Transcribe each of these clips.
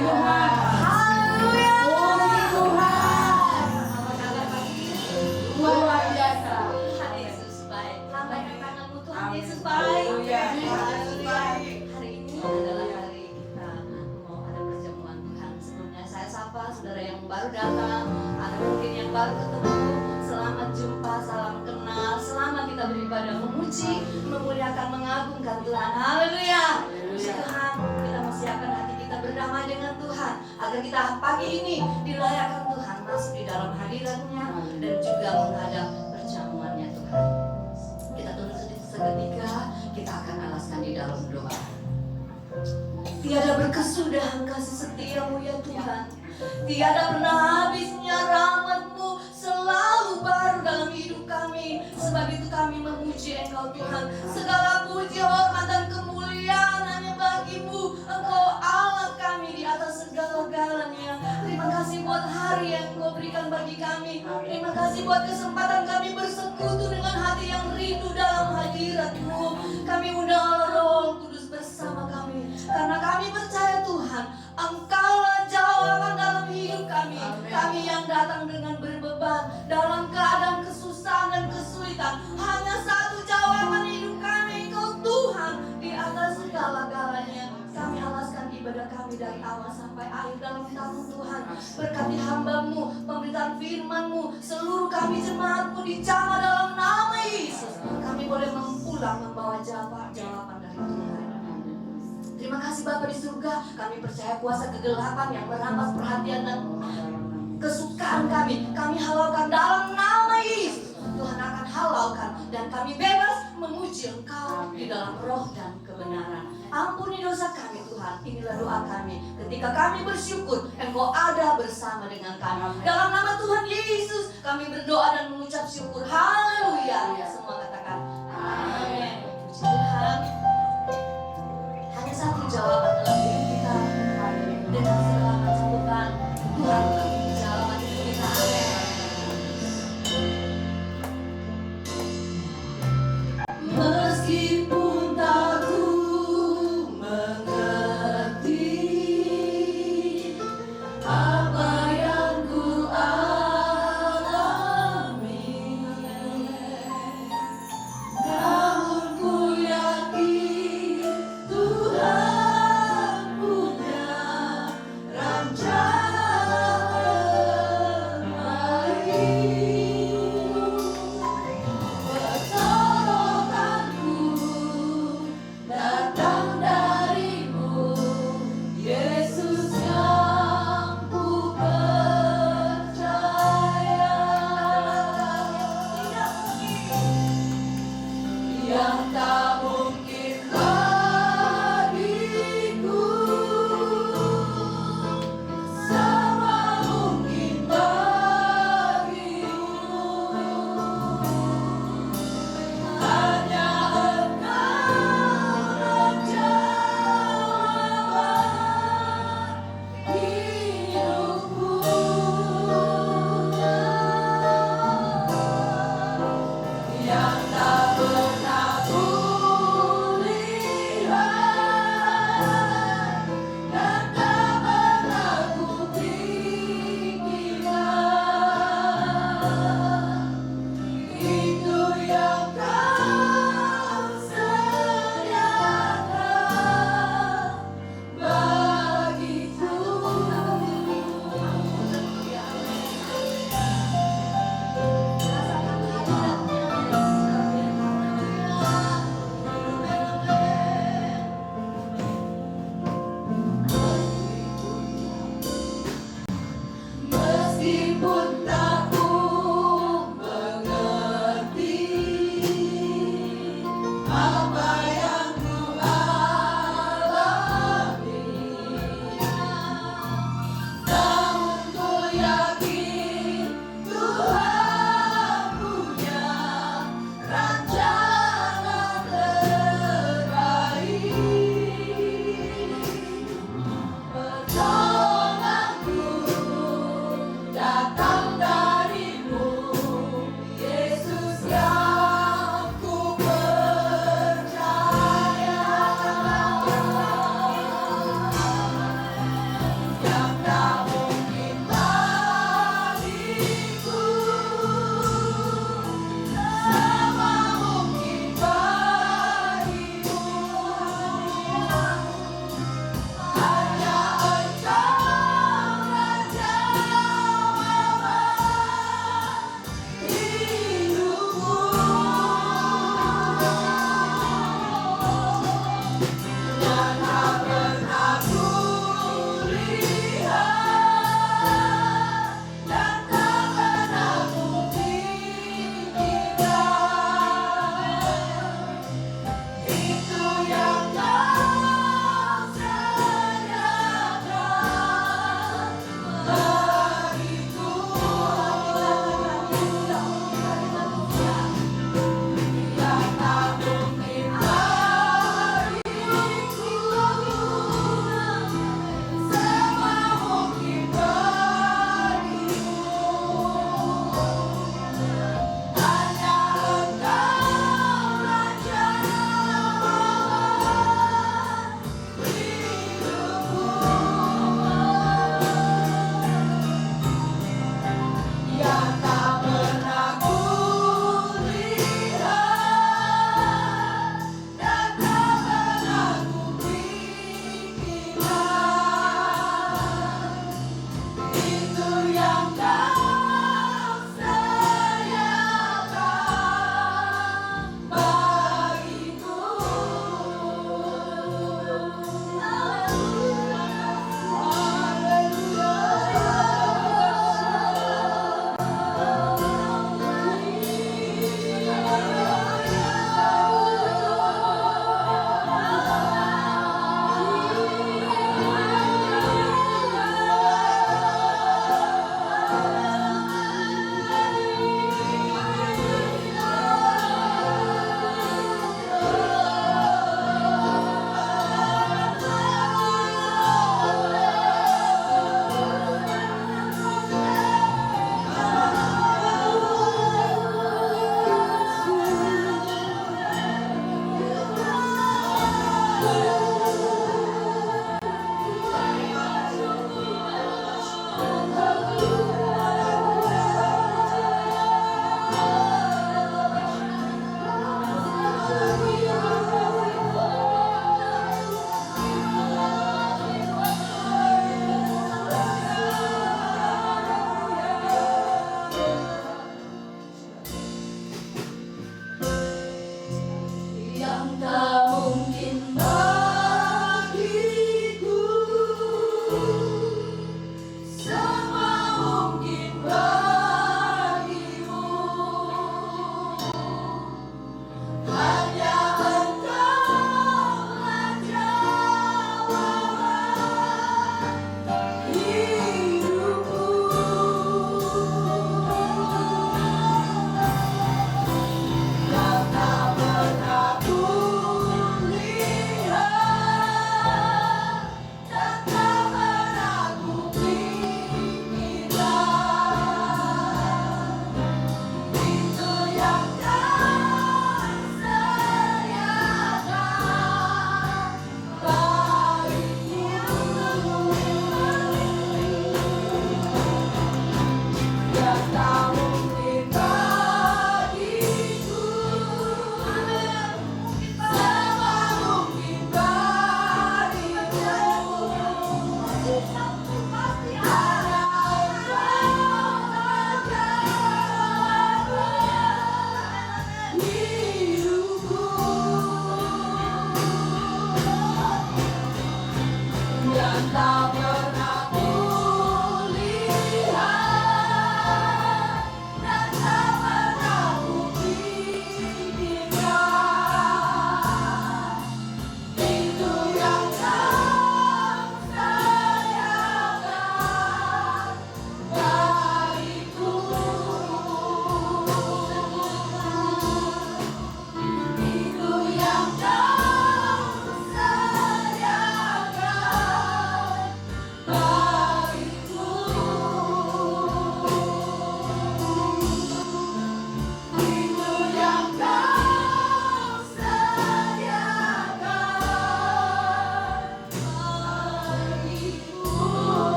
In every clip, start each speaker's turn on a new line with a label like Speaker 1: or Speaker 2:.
Speaker 1: Tuhan.
Speaker 2: Haleluya.
Speaker 1: Puji Tuhan.
Speaker 2: Apa kabar pagi?
Speaker 1: Luar biasa.
Speaker 2: Tuhan Yesus baik. Lambaikan tanganmu, Tuhan
Speaker 1: Amin.
Speaker 2: Yesus baik.
Speaker 1: Haleluya.
Speaker 2: Haleluya. Hari ini adalah hari kita mau ada perjamuan Tuhan. Sebelumnya saya sapa saudara yang baru datang, ada mungkin yang baru ketemu. Selamat jumpa, salam kenal. Selama kita beribadah memuji, memuliakan, mengagungkan Tuhan. Haleluya. Puji Tuhan, kita mau siapkan hati kita berdamai dengan Tuhan agar kita pagi ini dilayakkan Tuhan masuk di dalam hadirat-Nya dan juga menghadap perjamuannya Tuhan. Kita tunduk seketika, kita akan alaskan di dalam doa. Tiada berkesudahan kasih setiamu ya Tuhan. Tiada pernah habisnya rahmat-Mu, selalu baru dalam hidup kami. Sebab itu kami memuji Engkau Tuhan. Segala puji, hormat dan kemuliaan hanya bagi-Mu. Engkau Allah kami di atas segala-galanya. Terima kasih buat hari yang Engkau berikan bagi kami. Terima kasih buat kesempatan kami bersekutu dengan hati yang rindu dalam hadirat-Mu. Kami undang Roh Kudus bersama kami. Karena kami percaya Tuhan, Engkaulah jawaban dalam hidup kami. Kami yang datang dengan berbeban dalam keadaan kesusahan dan kesulitan, hanya satu jawaban hidup kami, Engkau Tuhan di atas segala-galanya. Kami alaskan ibadah kami dari awal sampai akhir dalam tangan Tuhan. Berkati hamba-Mu, pemberitaan firman-Mu, seluruh kami jemaat-Mu dijamah dalam nama Yesus. Kami boleh pulang membawa jawaban dari Tuhan. Terima kasih Bapa di surga. Kami percaya kuasa kegelapan yang merampas perhatian dan kesukaan kami halaukan dalam nama Yesus. Tuhan akan halaukan dan kami bebas memuji Engkau di dalam roh dan kebenaran. Ampuni dosa kami Tuhan. Inilah doa kami. Ketika kami bersyukur, Engkau ada bersama dengan kami. Dalam nama Tuhan Yesus kami berdoa dan mengucap syukur. Haleluya. Semua katakan amin. Puji Tuhan. Hanya satu jawaban dalam hidup kita. Dengan segala kecukupan Tuhan memberi jawaban hidup kita. Amin. Meskipun tak ku mengerti apa yang ku alami, namun ku yakin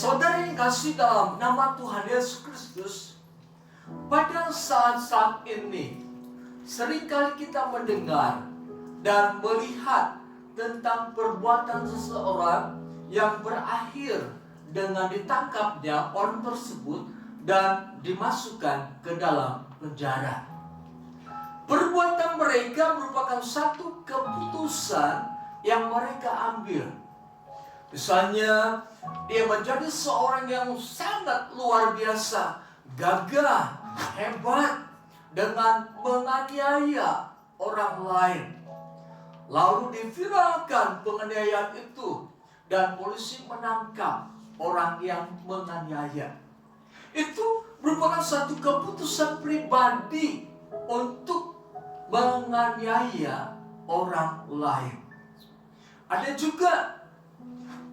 Speaker 3: Saudara yang kasih dalam nama Tuhan Yesus Kristus, pada saat-saat ini seringkali kita mendengar dan melihat tentang perbuatan seseorang yang berakhir dengan ditangkapnya orang tersebut dan dimasukkan ke dalam penjara. Perbuatan mereka merupakan satu keputusan yang mereka ambil. Misalnya, dia menjadi seorang yang sangat luar biasa, gagah, hebat, dengan menganiaya orang lain. Lalu diviralkan penganiayaan itu, dan polisi menangkap orang yang menganiaya. Itu merupakan satu keputusan pribadi untuk menganiaya orang lain. Ada juga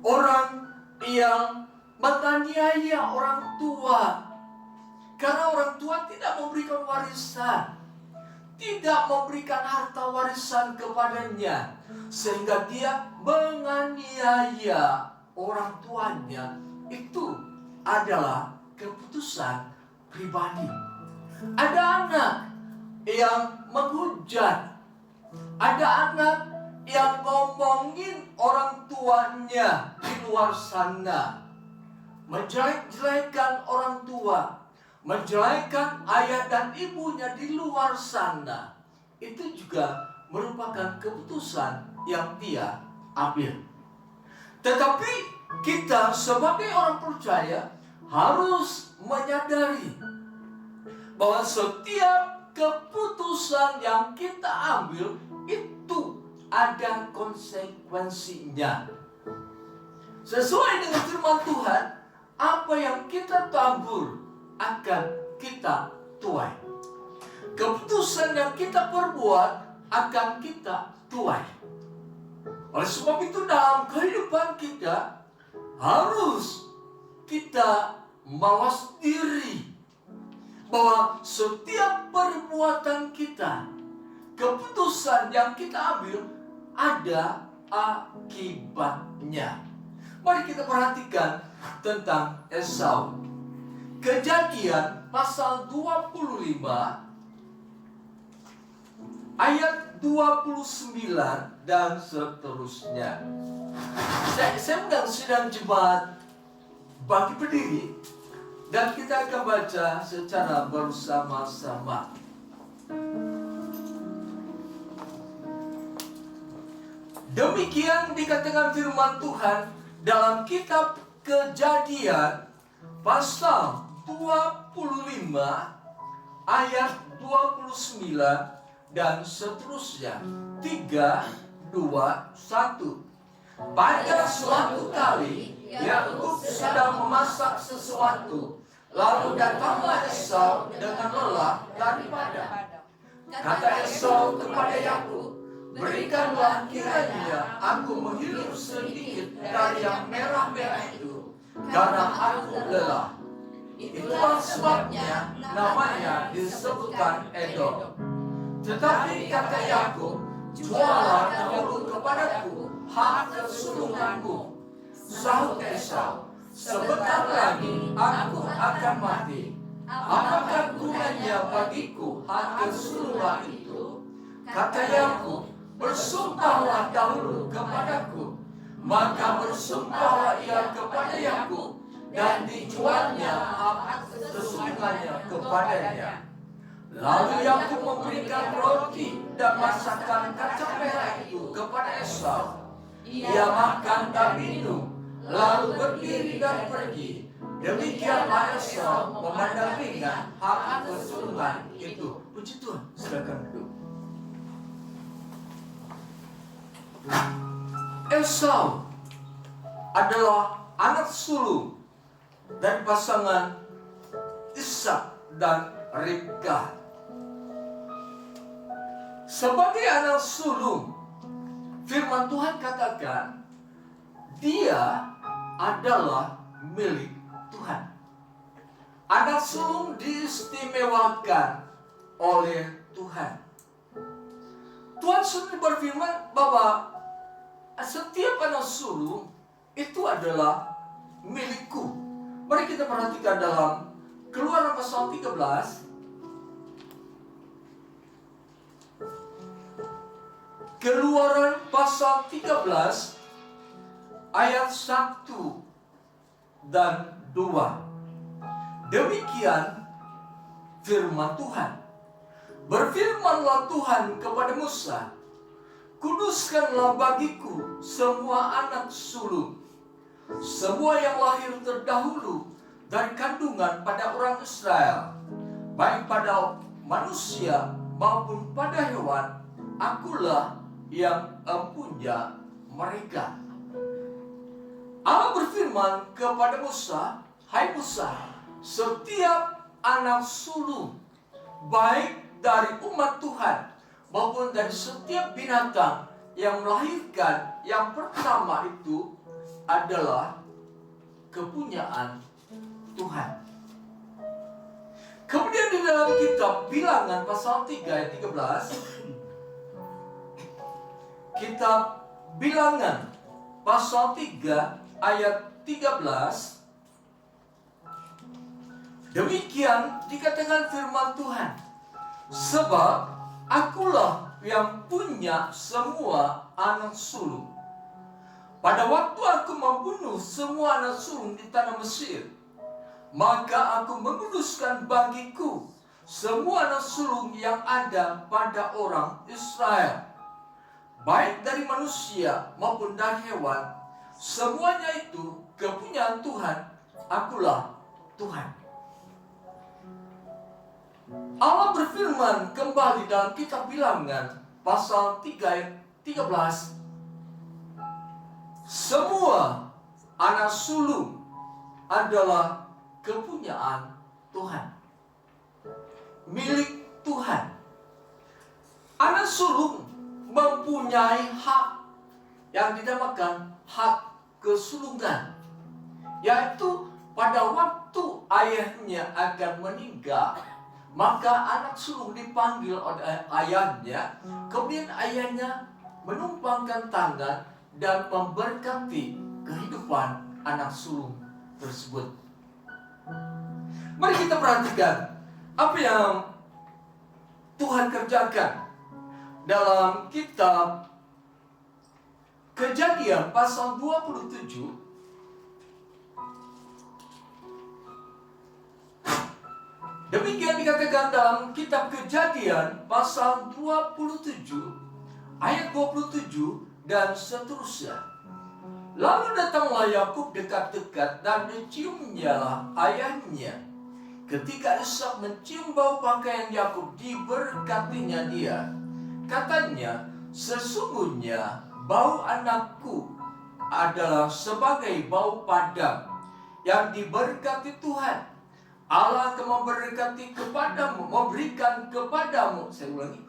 Speaker 3: orang yang menganiaya orang tua karena orang tua tidak memberikan warisan, tidak memberikan harta warisan kepadanya, sehingga dia menganiaya orang tuanya. Itu adalah keputusan pribadi. Ada anak yang menghujat, ada anak yang ngomongin orang tuanya di luar sana, menjelek-jelekan orang tua, menjelekkan ayah dan ibunya di luar sana. Itu juga merupakan keputusan yang dia ambil. Tetapi kita sebagai orang percaya harus menyadari bahwa setiap keputusan yang kita ambil itu ada konsekuensinya. Sesuai dengan firman Tuhan, apa yang kita tabur akan kita tuai. Keputusan yang kita perbuat akan kita tuai. Oleh sebab itu dalam kehidupan kita harus kita mawas diri bahwa setiap perbuatan kita, keputusan yang kita ambil ada akibatnya. Mari kita perhatikan tentang Esau. Kejadian pasal 25 ayat 29 dan seterusnya. Saya sedang jemaat bagi berdiri dan kita akan baca secara bersama-sama. Demikian dikatakan firman Tuhan dalam kitab Kejadian pasal 25 ayat 29 dan seterusnya. 3, 2, 1. Pada suatu kali Yakub sedang memasak sesuatu, lalu datanglah Esau dengan lelah dari padang. Kata Esau kepada Yakub, berikanlah kiranya aku menghirup sedikit dari yang merah-merah itu, karena aku lelah. Itulah sebabnya namanya disebutkan Edom. Tetapi kata Yakub, jualah dahulu kepadaku hak kesulunganmu. Sahut Esau, sebentar lagi aku akan mati. Apakah gunanya bagiku hak kesulungan itu? Kata Yakub, bersumpahlah dahulu kepadaku. Maka bersumpahlah ia kepada Yakub, dan dijualnya hak kesulungannya kepadanya. Lalu Yakub memberikan roti dan masakan kacang merah itu kepada Esau. Ia makan dan minum, lalu berdiri dan pergi. Demikianlah Esau memandang ringan hak kesulungan itu. Puji Tuhan, silakan duduk. Esau adalah anak sulung dari pasangan Ishak dan Ribkah. Sebagai anak sulung, firman Tuhan katakan dia adalah milik Tuhan. Anak sulung diistimewakan oleh Tuhan. Tuhan sendiri berfirman bahwa setiap anak sulung itu adalah milikku. Mari kita perhatikan dalam Keluaran pasal 13. Keluaran pasal 13 ayat 1 dan 2. Demikian firman Tuhan. Berfirmanlah Tuhan kepada Musa, kuduskanlah bagiku semua anak sulung, semua yang lahir terdahulu dari kandungan pada orang Israel, baik pada manusia maupun pada hewan, akulah yang empunya mereka. Allah berfirman kepada Musa, hai Musa, setiap anak sulung, baik dari umat Tuhan maupun dari setiap binatang yang melahirkan yang pertama itu adalah kepunyaan Tuhan. Kemudian di dalam kitab Bilangan pasal 3 ayat 13, kitab Bilangan pasal 3 ayat 13, demikian dikatakan firman Tuhan, sebab akulah yang punya semua anak sulung. Pada waktu aku membunuh semua anak sulung di tanah Mesir, maka aku menguduskan bagiku semua anak sulung yang ada pada orang Israel, baik dari manusia maupun dari hewan, semuanya itu kepunyaan Tuhan, akulah Tuhan. Allah berfirman kembali dalam kitab Bilangan pasal 3 ayat 13, semua anak sulung adalah kepunyaan Tuhan, milik Tuhan. Anak sulung mempunyai hak yang dinamakan hak kesulungan, yaitu pada waktu ayahnya akan meninggal, maka anak sulung dipanggil oleh ayahnya, kemudian ayahnya menumpangkan tangan dan memberkati kehidupan anak sulung tersebut. Mari kita perhatikan apa yang Tuhan kerjakan dalam kitab Kejadian pasal 27. Demikian dikatakan dalam kitab Kejadian pasal 27 ayat 27 dan seterusnya. Lalu datanglah Yakub dekat-dekat dan diciumnyalah ayahnya. Ketika Ishak mencium bau pakaian Yakub, diberkatinya dia. Katanya, sesungguhnya bau anakku adalah sebagai bau padang yang diberkati Tuhan. Allah akan memberkati kepadamu, memberikan kepadamu, saya ulangi,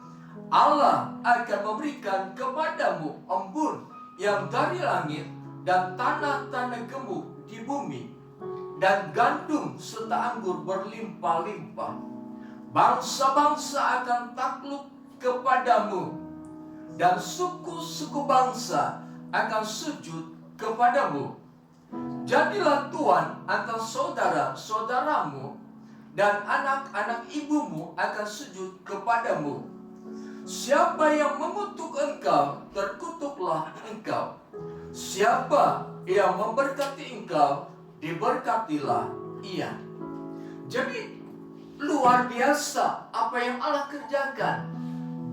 Speaker 3: Allah akan memberikan kepadamu embun yang dari langit dan tanah-tanah gemuk di bumi, dan gandum serta anggur berlimpah-limpah. Bangsa-bangsa akan takluk kepadamu, dan suku-suku bangsa akan sujud kepadamu. Jadilah tuan antara saudara-saudaramu, dan anak-anak ibumu akan sujud kepadamu. Siapa yang mengutuk engkau, terkutuklah engkau. Siapa yang memberkati engkau, diberkatilah ia. Jadi luar biasa apa yang Allah kerjakan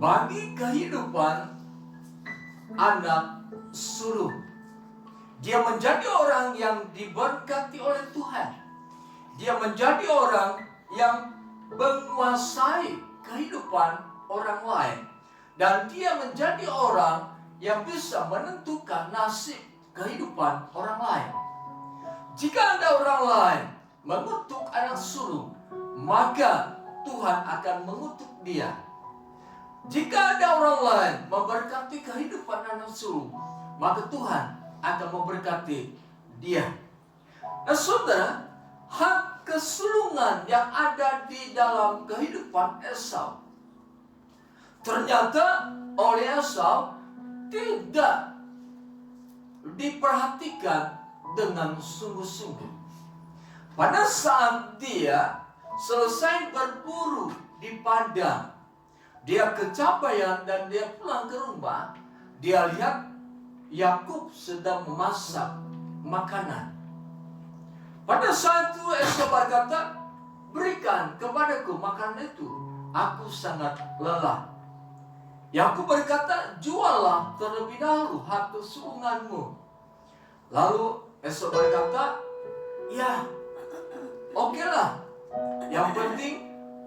Speaker 3: bagi kehidupan anak sulung. Dia menjadi orang yang diberkati oleh Tuhan. Dia menjadi orang yang menguasai kehidupan orang lain. Dan dia menjadi orang yang bisa menentukan nasib kehidupan orang lain. Jika ada orang lain mengutuk anak sulung, maka Tuhan akan mengutuk dia. Jika ada orang lain memberkati kehidupan anak sulung, maka Tuhan akan memberkati dia. Nah saudara, hak kesulungan yang ada di dalam kehidupan Esau, ternyata oleh Esau tidak diperhatikan dengan sungguh-sungguh. Pada saat dia selesai berburu di padang, dia kecapean dan dia pulang ke rumah, dia lihat Yakub sedang memasak makanan. Pada saat itu Esau berkata, berikan kepadaku makanan itu, aku sangat lelah. Yakub berkata, juallah terlebih dahulu hak kesulunganmu. Lalu Esau berkata, ya, okelah. Yang penting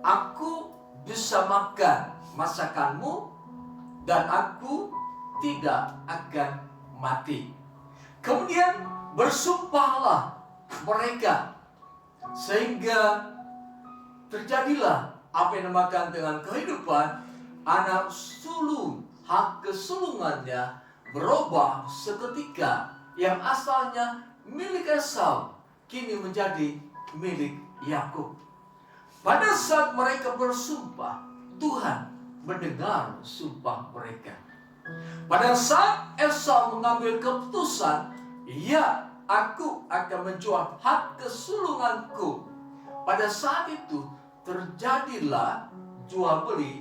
Speaker 3: aku bisa makan masakanmu dan aku tidak akan mati. Kemudian bersumpahlah mereka, sehingga terjadilah apa yang dinamakan dengan kehidupan anak sulung. Hak kesulungannya berubah seketika, yang asalnya milik Esau kini menjadi milik Yakub. Pada saat mereka bersumpah, Tuhan mendengar sumpah mereka. Pada saat Esau mengambil keputusan, ya, aku akan menjual hak kesulunganku. Pada saat itu terjadilah jual beli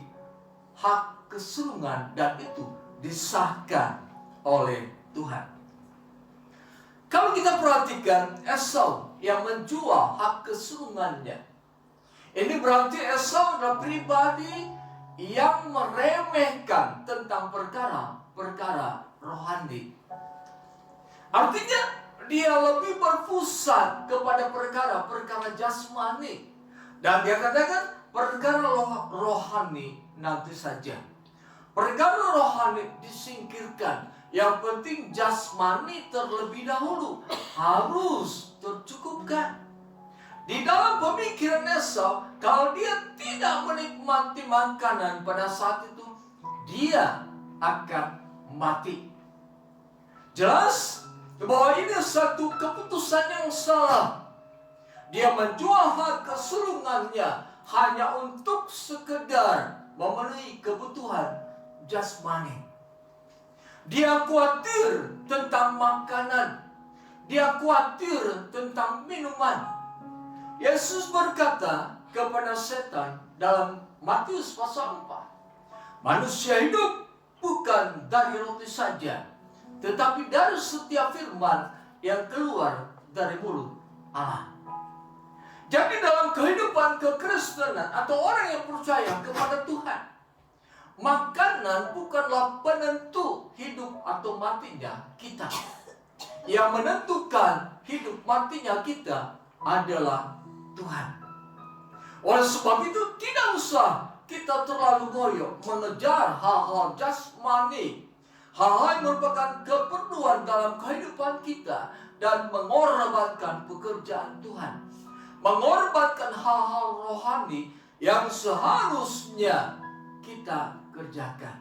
Speaker 3: hak kesulungan, dan itu disahkan oleh Tuhan. Kalau kita perhatikan Esau yang menjual hak kesulungannya, ini berarti Esau adalah pribadi yang meremehkan tentang perkara-perkara rohani. Artinya dia lebih berpusat kepada perkara-perkara jasmani. Dan dia katakan perkara rohani nanti saja. Perkara rohani disingkirkan. Yang penting jasmani terlebih dahulu harus tercukupkan. Di dalam pemikiran Esau, kalau dia tidak menikmati makanan pada saat itu, dia akan mati. Jelas bahwa ini satu keputusan yang salah. Dia menjual hak kesulungannya hanya untuk sekedar memenuhi kebutuhan jasmani. Dia khawatir tentang makanan. Dia khawatir tentang minuman. Yesus berkata kepada setan dalam Matius pasal 4, manusia hidup bukan dari roti saja, tetapi dari setiap firman yang keluar dari mulut Allah. Jadi dalam kehidupan kekristenan atau orang yang percaya kepada Tuhan, makanan bukanlah penentu hidup atau matinya kita. Yang menentukan hidup matinya kita adalah Tuhan. Oleh sebab itu tidak usah kita terlalu goyah mengejar hal-hal jasmani, hal-hal yang merupakan keperluan dalam kehidupan kita, dan mengorbankan pekerjaan Tuhan, mengorbankan hal-hal rohani yang seharusnya kita kerjakan.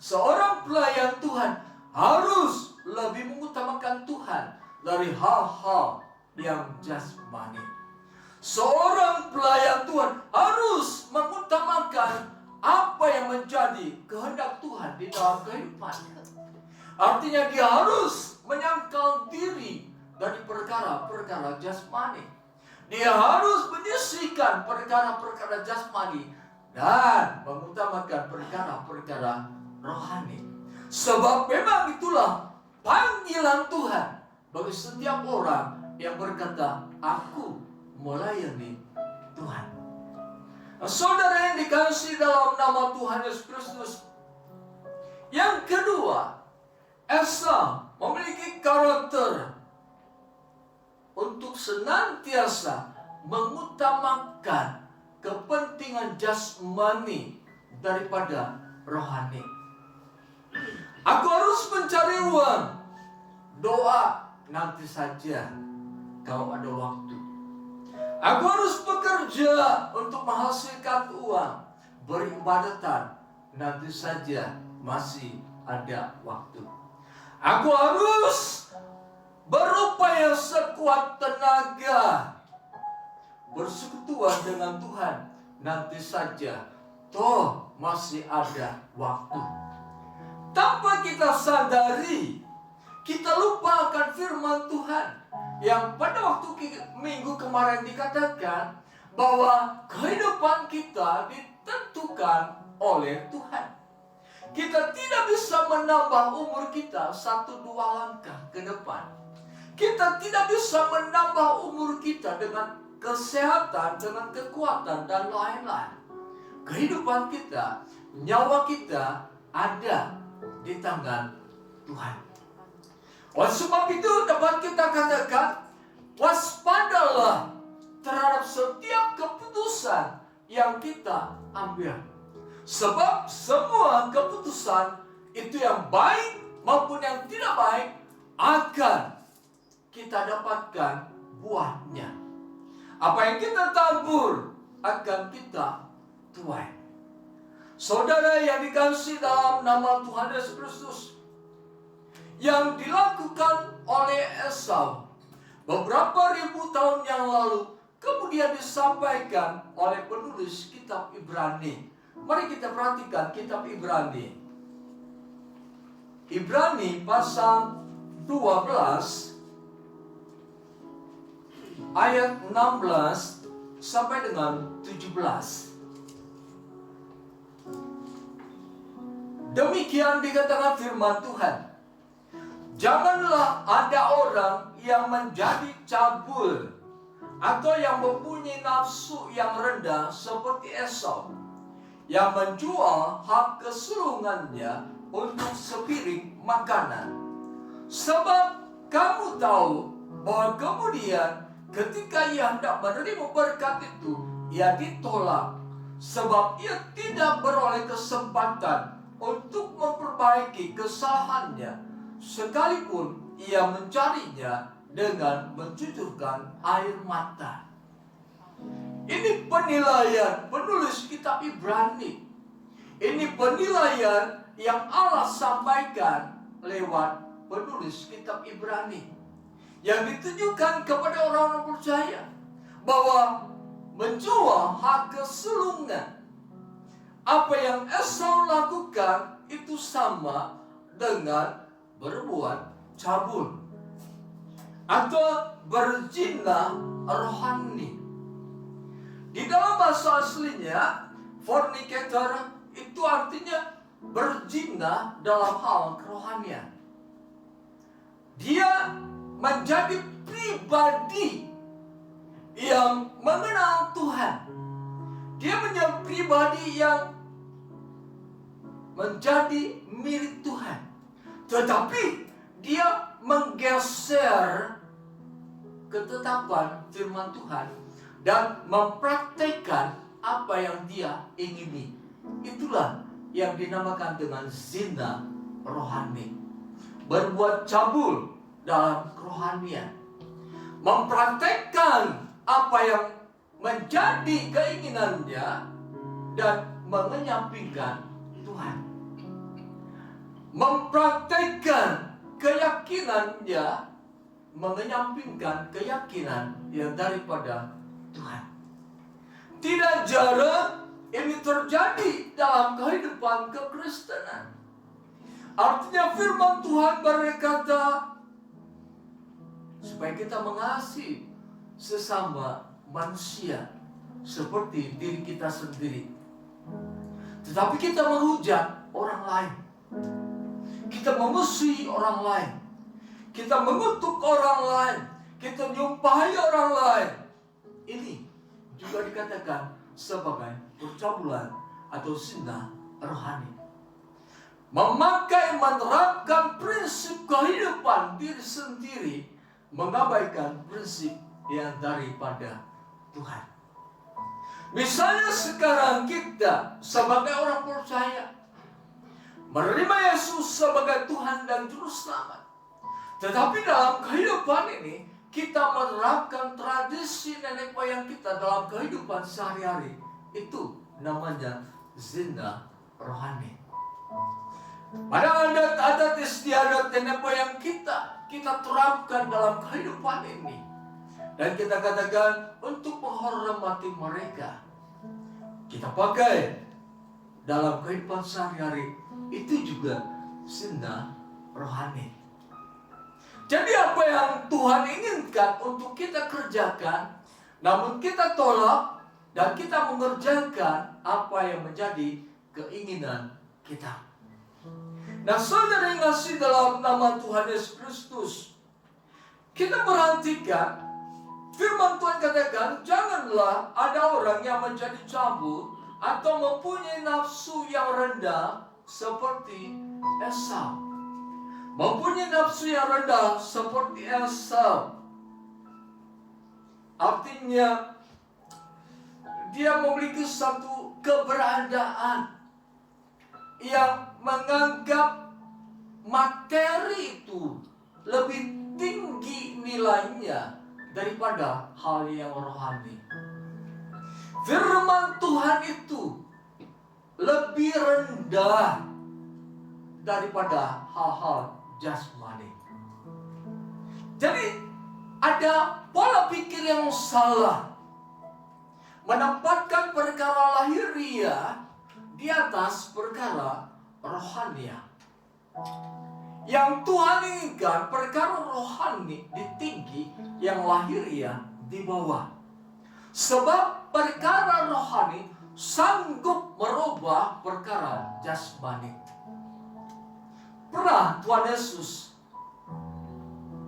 Speaker 3: Seorang pelayan Tuhan harus lebih mengutamakan Tuhan dari hal-hal yang jasmani. Seorang pelayan Tuhan harus mengutamakan apa yang menjadi kehendak Tuhan di dalam kehidupannya. Artinya dia harus menyangkal diri dari perkara-perkara jasmani. Dia harus menyisihkan perkara-perkara jasmani dan mengutamakan perkara-perkara rohani. Sebab memang itulah panggilan Tuhan bagi setiap orang yang berkata, aku melayani Tuhan. Nah, saudara yang dikasihi dalam nama Tuhan Yesus Kristus, yang kedua, Esau memiliki karakter untuk senantiasa mengutamakan kepentingan jasmani daripada rohani. Aku harus mencari uang, doa nanti saja kalau ada waktu. Aku harus bekerja untuk menghasilkan uang, beribadatan nanti saja masih ada waktu. Aku harus berupaya sekuat tenaga, bersekutuan dengan Tuhan nanti saja, toh masih ada waktu. Tanpa kita sadari, kita lupa akan firman Tuhan yang pada waktu minggu kemarin dikatakan bahwa kehidupan kita ditentukan oleh Tuhan. Kita tidak bisa menambah umur kita 1-2 langkah ke depan. Kita tidak bisa menambah umur kita dengan kesehatan, dengan kekuatan, dan lain-lain. Kehidupan kita, nyawa kita ada di tangan Tuhan. Oleh sebab itu dapat kita katakan, waspadalah terhadap setiap keputusan yang kita ambil. Sebab semua keputusan itu yang baik maupun yang tidak baik akan kita dapatkan buahnya. Apa yang kita tabur akan kita tuai. Saudara yang dikasihi dalam nama Tuhan Yesus Kristus, yang dilakukan oleh Esau beberapa ribu tahun yang lalu kemudian disampaikan oleh penulis kitab Ibrani. Mari kita perhatikan kitab Ibrani. Ibrani pasal 12 ayat 16 sampai dengan 17. Demikian dikatakan firman Tuhan. Janganlah ada orang yang menjadi cabul atau yang mempunyai nafsu yang rendah seperti Esau, yang menjual hak kesulungannya untuk sepiring makanan. Sebab kamu tahu bahwa kemudian ketika ia hendak menerima berkat itu, ia ditolak, sebab ia tidak beroleh kesempatan untuk memperbaiki kesalahannya, sekalipun ia mencarinya dengan mencucurkan air mata. Ini penilaian penulis kitab Ibrani. Ini penilaian yang Allah sampaikan lewat penulis kitab Ibrani, yang ditujukan kepada orang-orang percaya bahwa menjual hak kesulungan. Apa yang Esau lakukan itu sama dengan berbuat cabul atau berzina rohani. Di dalam bahasa aslinya, fornicator itu artinya berzina dalam hal kerohanian. Dia menjadi pribadi yang mengenal Tuhan. Dia menjadi pribadi yang menjadi milik Tuhan. Tetapi dia menggeser ketetapan firman Tuhan dan mempraktekkan apa yang dia ingini. Itulah yang dinamakan dengan zina rohani. Berbuat cabul dalam kerohanian. Mempraktekkan apa yang menjadi keinginannya dan mengenyampingkan Tuhan. Mempraktekkan keyakinannya, mengenyampingkan keyakinan yang daripada Tuhan. Tidak jarang ini terjadi dalam kehidupan kekristenan. Artinya firman Tuhan berkata supaya kita mengasihi sesama manusia seperti diri kita sendiri. Tetapi kita menghujat orang lain. Kita memusuhi orang lain. Kita mengutuk orang lain. Kita menyumpahi orang lain. Ini juga dikatakan sebagai percabulan atau zina rohani. Menerapkan prinsip kehidupan diri sendiri, mengabaikan prinsip yang daripada Tuhan. Misalnya sekarang kita sebagai orang percaya menerima Yesus sebagai Tuhan dan Juru Selamat. Tetapi dalam kehidupan ini kita menerapkan tradisi nenek moyang kita dalam kehidupan sehari-hari. Itu namanya zina rohani. Pada adat-adat istiadat nenek moyang kita terapkan dalam kehidupan ini. Dan kita katakan untuk menghormati mereka, kita pakai dalam kehidupan sehari-hari. Itu juga zina rohani. Jadi apa yang Tuhan inginkan untuk kita kerjakan Namun kita tolak dan kita mengerjakan apa yang menjadi keinginan kita. Nah, saudara yang kasih dalam nama Tuhan Yesus Kristus, kita perhatikan firman Tuhan katakan, janganlah ada orang yang menjadi cabul atau mempunyai nafsu yang rendah seperti Esau. Mempunyai nafsu yang rendah seperti Esau. Artinya, dia memiliki satu keberadaan yang menganggap materi itu lebih tinggi nilainya daripada hal yang rohani. Firman Tuhan itu lebih rendah daripada hal-hal jasmani. Jadi ada pola pikir yang salah, menempatkan perkara lahiriah di atas perkara rohania. Yang Tuhan inginkan perkara rohani di tinggi, yang lahiriah di bawah. Sebab perkara rohani sanggup merubah perkara jasmani. Pernah Tuhan Yesus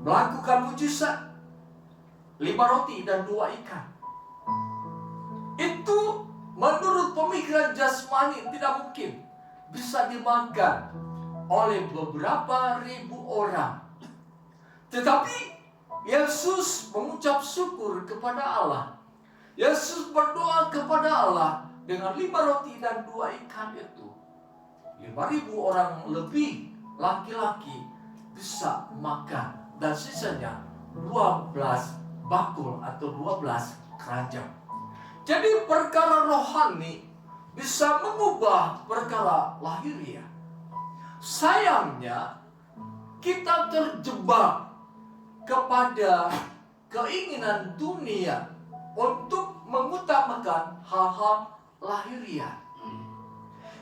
Speaker 3: melakukan mujizat 5 roti dan 2 ikan. Itu menurut pemikiran jasmani tidak mungkin bisa dimakan oleh beberapa ribu orang. Tetapi Yesus mengucap syukur kepada Allah. Yesus berdoa kepada Allah dengan 5 roti dan 2 ikan itu. 5.000 orang lebih laki-laki bisa makan. Dan sisanya 12 bakul atau 12 keranjang. Jadi perkara rohani bisa mengubah perkara lahiriah. Sayangnya kita terjebak kepada keinginan dunia untuk mengutamakan hal-hal lahiriah.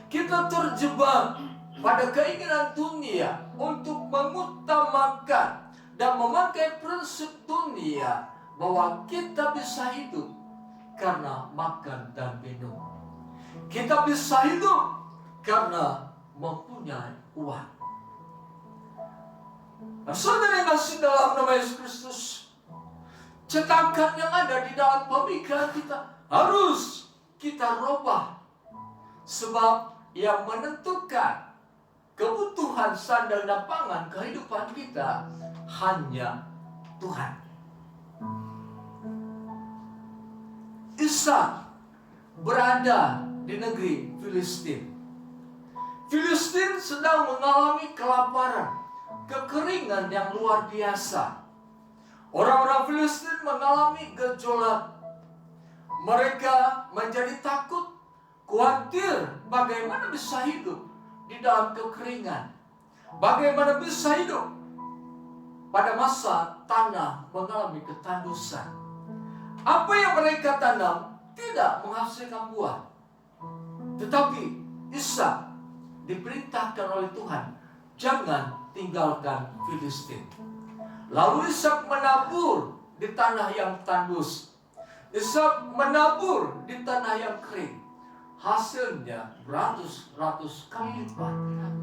Speaker 3: Kita terjebak pada keinginan dunia untuk mengutamakan dan memakai prinsip dunia bahwa kita bisa hidup karena makan dan minum. Kita bisa hidup karena mempunyai uang. Nah, saudara yang kasih dalam nama Yesus Kristus, cetakan yang ada di dalam pemikiran kita harus kita rubah. Sebab yang menentukan kebutuhan sandang dan pangan kehidupan kita hanya Tuhan. Ishak berada di negeri Filistin. Filistin sedang mengalami kelaparan, kekeringan yang luar biasa. Orang-orang Filistin mengalami gejolak. Mereka menjadi takut, khawatir bagaimana bisa hidup di dalam kekeringan. Bagaimana bisa hidup pada masa tanah mengalami ketandusan. Apa yang mereka tanam tidak menghasilkan buah. Tetapi Ishak diperintahkan oleh Tuhan, jangan tinggalkan Filistin. Lalu Ishak menabur di tanah yang tandus. Ishak menabur di tanah yang kering. Hasilnya beratus-ratus kali lipat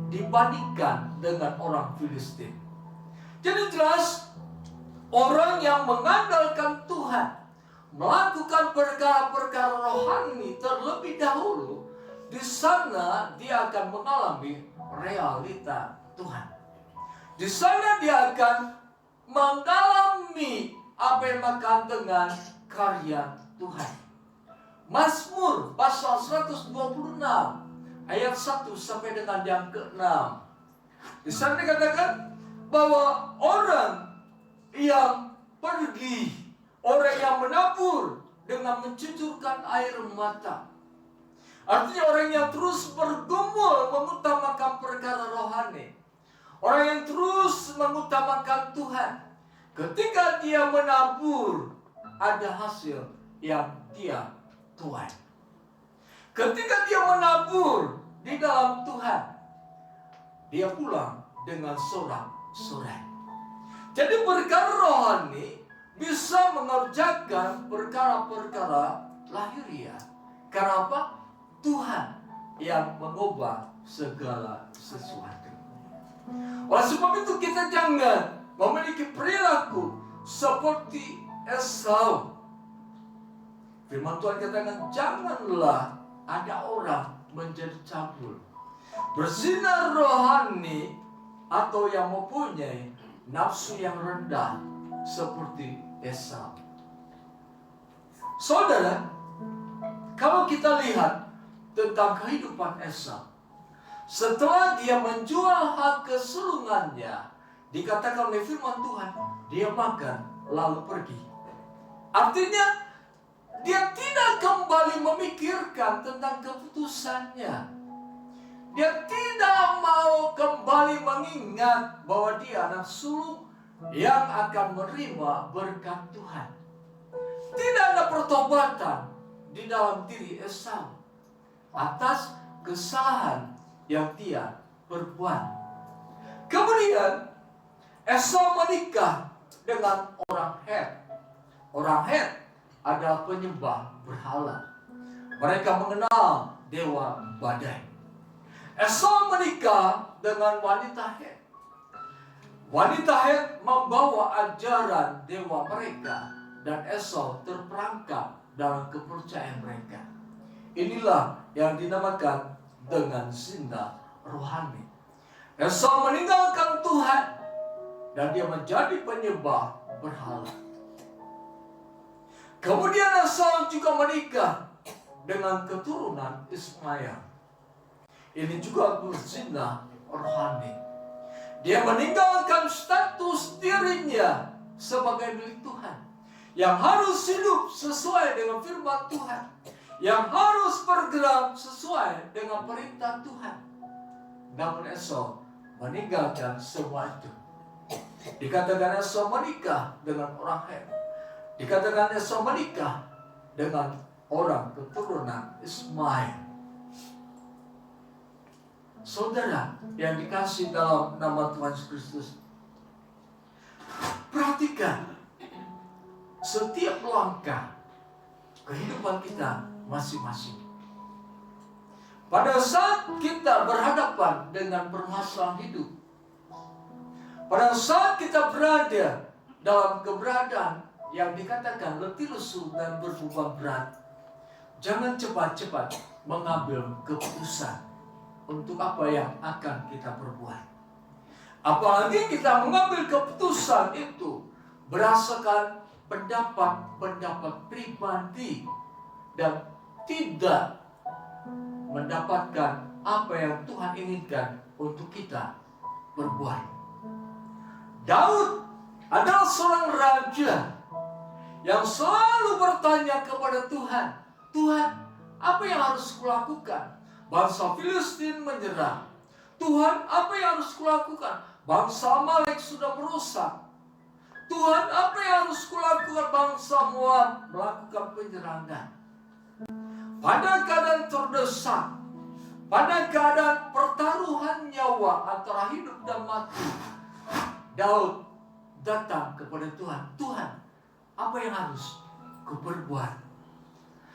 Speaker 3: dibandingkan dengan orang Filistin. Jadi jelas, orang yang mengandalkan Tuhan, melakukan perkara-perkara rohani terlebih dahulu, di sana dia akan mengalami realita Tuhan. Di sana dia akan mengalami apa yang berkaitan dengan karya Tuhan. Mazmur pasal 126 ayat 1 sampai dengan yang ke-6. Di sana dikatakan bahwa orang yang pergi, orang yang menabur dengan mencucurkan air mata. Artinya orang yang terus bergumul mengutamakan perkara rohani. Orang yang terus mengutamakan Tuhan. Ketika dia menabur, ada hasil yang dia tuai. Ketika dia menabur di dalam Tuhan, dia pulang dengan sorak-sorai. Jadi perkara rohani bisa mengerjakan perkara-perkara lahiriah. Karena apa? Tuhan yang mengubah segala sesuatu. Oleh sebab itu kita jangan memiliki perilaku seperti Esau. Firman Tuhan katakan, janganlah ada orang menjadi cabul, bersinar rohani, atau yang mempunyai nafsu yang rendah seperti Esau. Saudara, kalau kita lihat tentang kehidupan Esau, setelah dia menjual hak kesulungannya, dikatakan oleh firman Tuhan, dia makan lalu pergi. Artinya, dia tidak kembali memikirkan tentang keputusannya. Dia tidak mau kembali mengingat bahwa dia anak sulung yang akan menerima berkat Tuhan. Tidak ada pertobatan di dalam diri Esau atas kesalahan yang dia perbuat. Kemudian Esau menikah dengan orang Het. Orang Het adalah penyembah berhala. Mereka mengenal dewa badai. Esau menikah dengan wanita Het. Wanita Het membawa ajaran dewa mereka, dan Esau terperangkap dalam kepercayaan mereka. Inilah yang dinamakan dengan zina rohani. Esau meninggalkan Tuhan dan dia menjadi penyembah berhala. Kemudian Esau juga menikah dengan keturunan Ismail. Ini juga berzina rohani. Dia meninggalkan status dirinya sebagai milik Tuhan, yang harus hidup sesuai dengan firman Tuhan, yang harus bergerak sesuai dengan perintah Tuhan. Namun Esau meninggalkan semua itu. Dikatakan Esau menikah dengan orang Het. Dikatakan Esau menikah dengan orang keturunan Ismail. Saudara yang dikasih dalam nama Tuhan Yesus Kristus, perhatikan setiap langkah kehidupan kita masing-masing. Pada saat kita berhadapan dengan permasalahan hidup, pada saat kita berada dalam keberadaan yang dikatakan letih lesu dan berbeban berat, jangan cepat-cepat mengambil keputusan untuk apa yang akan kita perbuat. Apalagi kita mengambil keputusan itu berdasarkan pendapat pribadi dan tidak mendapatkan apa yang Tuhan inginkan untuk kita perbuat. Daud adalah seorang raja yang selalu bertanya kepada Tuhan, Tuhan, apa yang harus kulakukan? Bangsa Filistin menyerang. Tuhan, apa yang harus kulakukan? Bangsa Amalek sudah merusak. Tuhan, apa yang harus kulakukan? Bangsa Moab melakukan penyerangan. Pada keadaan terdesak, pada keadaan pertaruhan nyawa antara hidup dan mati, Daud datang kepada Tuhan. Tuhan, apa yang harus kuperbuat?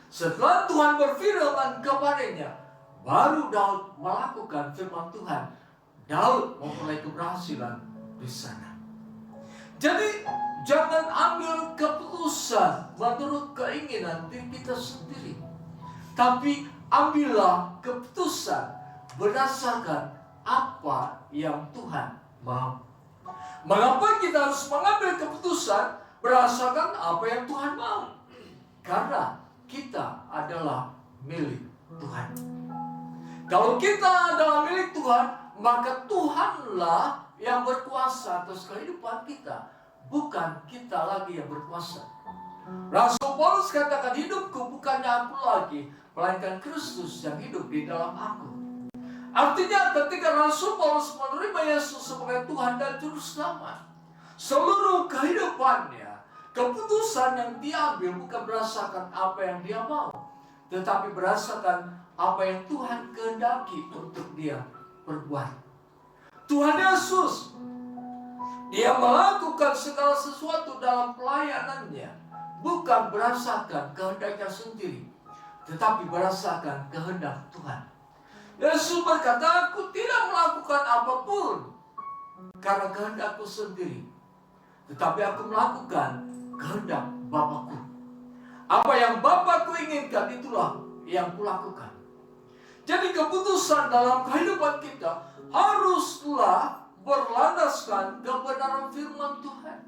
Speaker 3: Setelah Tuhan berfirman kepadanya, baru Daud melakukan firman Tuhan. Daud memulai keberhasilan di sana. Jadi jangan ambil keputusan menurut keinginan diri kita sendiri, tapi ambillah keputusan berdasarkan apa yang Tuhan mau. Mengapa kita harus mengambil keputusan berdasarkan apa yang Tuhan mau? Karena kita adalah milik Tuhan. Kalau kita adalah milik Tuhan, maka Tuhanlah yang berkuasa atas kehidupan kita, bukan kita lagi yang berkuasa. Rasul Paulus katakan, hidupku bukannya aku lagi, melainkan Kristus yang hidup di dalam aku. Artinya ketika Rasul Paulus menerima Yesus sebagai Tuhan dan Juru Selamat, seluruh kehidupannya, keputusan yang diambil bukan berdasarkan apa yang dia mau, tetapi berdasarkan apa yang Tuhan kehendaki untuk dia perbuat. Tuhan Yesus Dia melakukan segala sesuatu dalam pelayanannya bukan berdasarkan kehendaknya sendiri, tetapi berdasarkan kehendak Tuhan. Yesus berkata, aku tidak melakukan apapun karena kehendakku sendiri, tetapi aku melakukan kehendak Bapakku. Apa yang Bapakku inginkan itulah yang kulakukan. Jadi keputusan dalam kehidupan kita haruslah berlandaskan kebenaran firman Tuhan.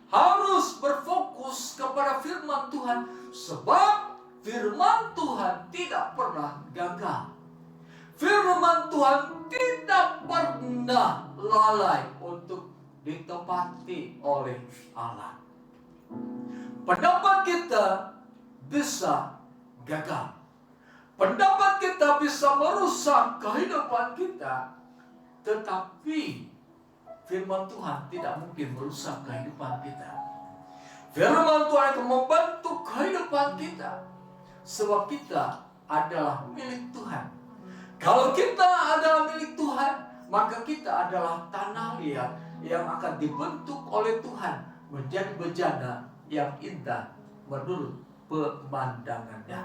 Speaker 3: Harus berfokus kepada firman Tuhan, sebab firman Tuhan tidak pernah gagal. Firman Tuhan tidak pernah lalai untuk ditepati oleh Allah. Pendapat kita bisa gagal. Pendapat kita bisa merusak kehidupan kita, tetapi firman Tuhan tidak mungkin merusak kehidupan kita. Firman Tuhan akan membentuk kehidupan kita, sebab kita adalah milik Tuhan. Kalau kita adalah milik Tuhan, maka kita adalah tanah liat yang akan dibentuk oleh Tuhan menjadi bejana yang indah menurut pemandangannya.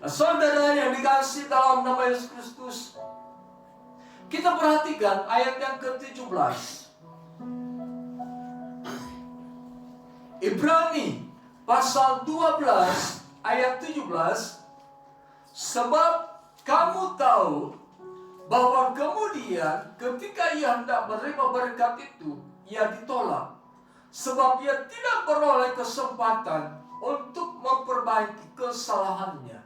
Speaker 3: Nah, saudara yang dikasihi dalam nama Yesus Kristus, kita perhatikan ayat yang ke-17. Ibrani pasal 12 ayat 17. Sebab kamu tahu bahwa kemudian ketika ia hendak menerima berkat itu, ia ditolak, sebab ia tidak beroleh kesempatan untuk memperbaiki kesalahannya,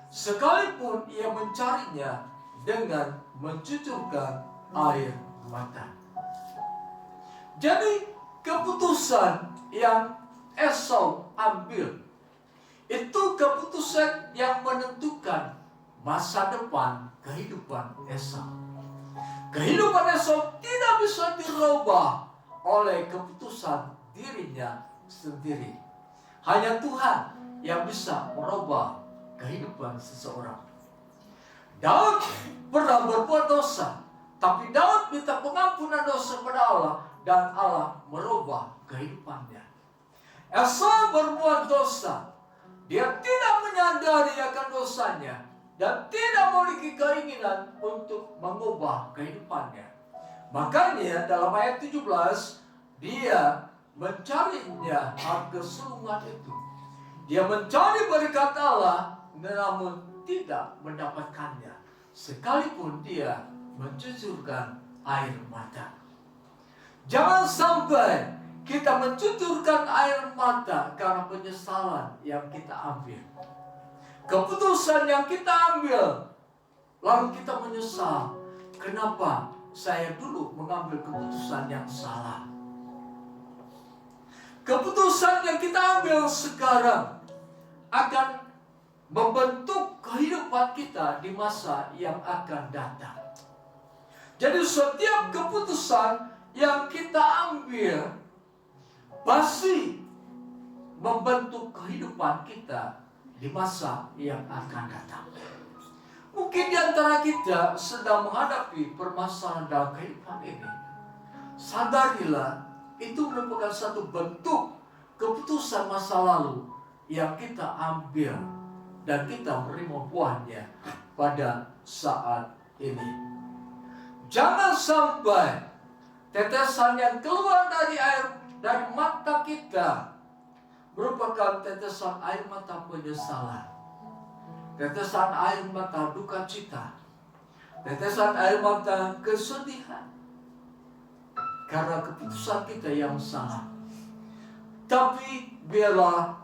Speaker 3: sekalipun ia mencarinya dengan mencucurkan air mata. Jadi keputusan yang Esau ambil itu keputusan yang menentukan masa depan kehidupan Esau. Kehidupan Esau tidak bisa dirubah oleh keputusan dirinya sendiri. Hanya Tuhan yang bisa merubah kehidupan seseorang. Daud pernah berbuat dosa, tapi Daud minta pengampunan dosa kepada Allah, dan Allah merubah kehidupannya. Esau berbuat dosa, dia tidak menyadari akan dosanya dan tidak memiliki keinginan untuk mengubah kehidupannya. Makanya dalam ayat 17, dia mencarinya kesulungan itu. Dia mencari berkat Allah, namun tidak mendapatkannya, sekalipun dia mencucurkan air mata. Jangan sampai kita mencucurkan air mata karena penyesalan yang kita ambil. Keputusan yang kita ambil, lalu kita menyesal. Kenapa saya dulu mengambil keputusan yang salah? Keputusan yang kita ambil sekarang akan membentuk kehidupan kita di masa yang akan datang. Jadi setiap keputusan yang kita ambil pasti membentuk kehidupan kita di masa yang akan datang. Mungkin di antara kita sedang menghadapi permasalahan dalam kehidupan ini. Sadarilah, itu merupakan satu bentuk keputusan masa lalu yang kita ambil dan kita menerima buahnya pada saat ini. Jangan sampai tetesan yang keluar dari mata kita merupakan tetesan air mata penyesalan, tetesan air mata duka cita, tetesan air mata kesedihan karena keputusan kita yang salah. Tapi biarlah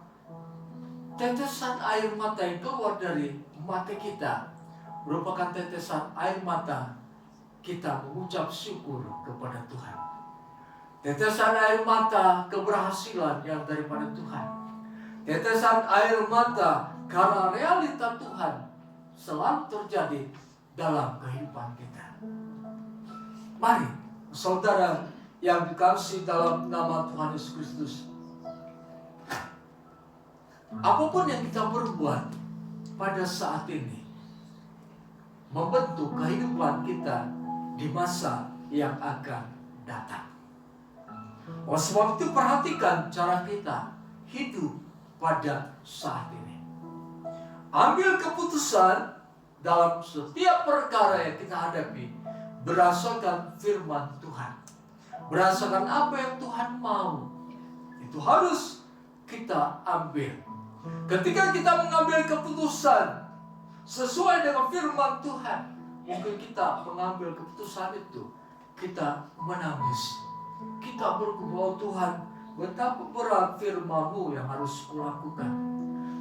Speaker 3: tetesan air mata yang keluar dari mata kita merupakan tetesan air mata kita mengucap syukur kepada Tuhan. Tetesan air mata keberhasilan yang daripada Tuhan. Tetesan air mata karena realita Tuhan selalu terjadi dalam kehidupan kita. Mari, saudara yang dikasihi dalam nama Tuhan Yesus Kristus, apapun yang kita berbuat pada saat ini membentuk kehidupan kita di masa yang akan datang. Oleh sebab itu perhatikan cara kita hidup pada saat ini. Ambil keputusan dalam setiap perkara yang kita hadapi berdasarkan firman Tuhan, berdasarkan apa yang Tuhan mau. Itu harus kita ambil. Ketika kita mengambil keputusan sesuai dengan firman Tuhan, mungkin kita mengambil keputusan itu, kita menangis, kita bergumul, Tuhan, betapa berat firman-Mu yang harus kulakukan,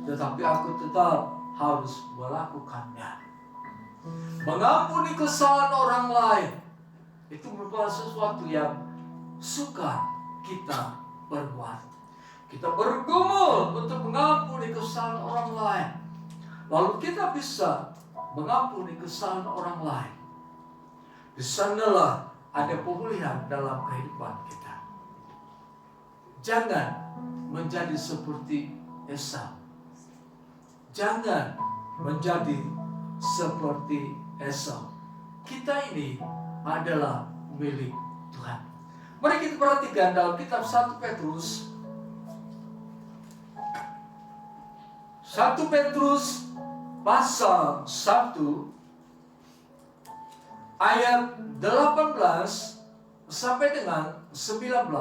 Speaker 3: tetapi aku tetap harus melakukannya. Mengampuni kesalahan orang lain itu merupakan sesuatu yang suka kita perbuat. Kita bergumul untuk mengampuni kesalahan orang lain, lalu kita bisa mengampuni kesalahan orang lain. Di sanalah ada pemulihan dalam kehidupan kita. Jangan menjadi seperti Esau. Jangan menjadi seperti Esau. Kita ini adalah milik Tuhan. Mari kita perhatikan dalam kitab 1 Petrus. 1 Petrus pasal 1 ayat 18 sampai dengan 19.